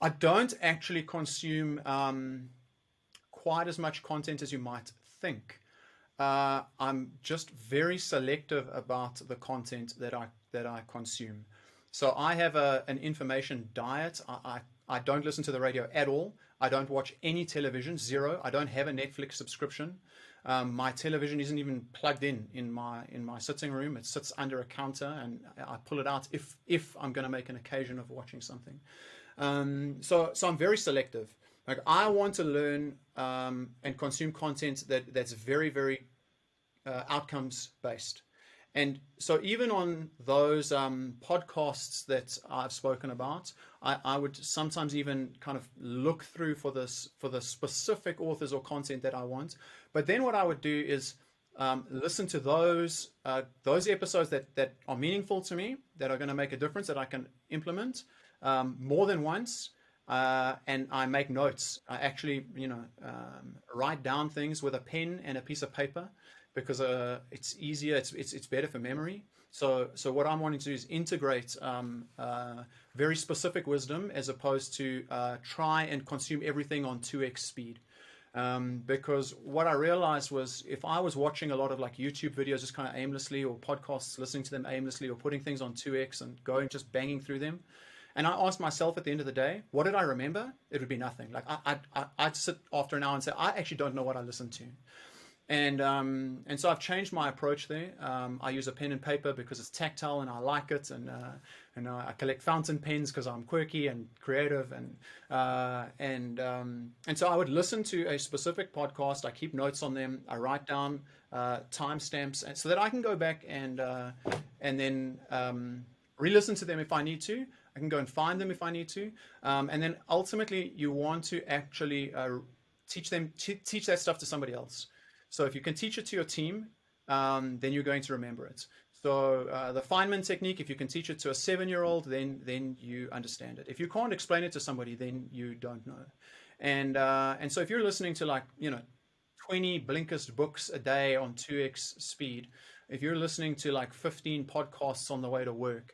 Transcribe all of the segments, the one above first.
I don't actually consume quite as much content as you might think. I'm just very selective about the content that I consume. So I have an information diet. I don't listen to the radio at all. I don't watch any television, zero. I don't have a Netflix subscription. My television isn't even plugged in my sitting room. It sits under a counter, and I pull it out if I'm going to make an occasion of watching something. So I'm very selective. Like I want to learn and consume content that's very very outcomes based. And so even on those podcasts that I've spoken about, I would sometimes even kind of look through for the specific authors or content that I want. But then what I would do is listen to those episodes that are meaningful to me, that are going to make a difference, that I can implement more than once. And I make notes. I actually, write down things with a pen and a piece of paper because it's easier. It's better for memory. So what I'm wanting to do is integrate very specific wisdom as opposed to try and consume everything on 2x speed. Because what I realized was if I was watching a lot of like YouTube videos just kind of aimlessly, or podcasts, listening to them aimlessly, or putting things on 2x and going just banging through them, and I asked myself at the end of the day, what did I remember? It would be nothing. Like I'd sit after an hour and say, I actually don't know what I listened to. And so I've changed my approach there. I use a pen and paper because it's tactile and I like it, and I collect fountain pens because I'm quirky and creative, and so I would listen to a specific podcast. I keep notes on them. I write down timestamps, and so that I can go back and then re-listen to them if I need to. I can go and find them if I need to, and then ultimately you want to actually teach that stuff to somebody else. So if you can teach it to your team, then you're going to remember it. So the Feynman technique, if you can teach it to a 7-year-old, then you understand it. If you can't explain it to somebody, then you don't know. And so if you're listening to 20 Blinkist books a day on 2x speed, if you're listening to 15 podcasts on the way to work,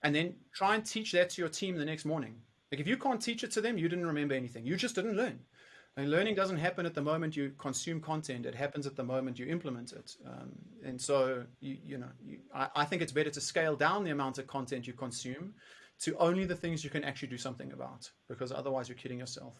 and then try and teach that to your team the next morning. Like if you can't teach it to them, you didn't remember anything. You just didn't learn. And learning doesn't happen at the moment you consume content. It happens at the moment you implement it. And so, I think it's better to scale down the amount of content you consume to only the things you can actually do something about, because otherwise you're kidding yourself.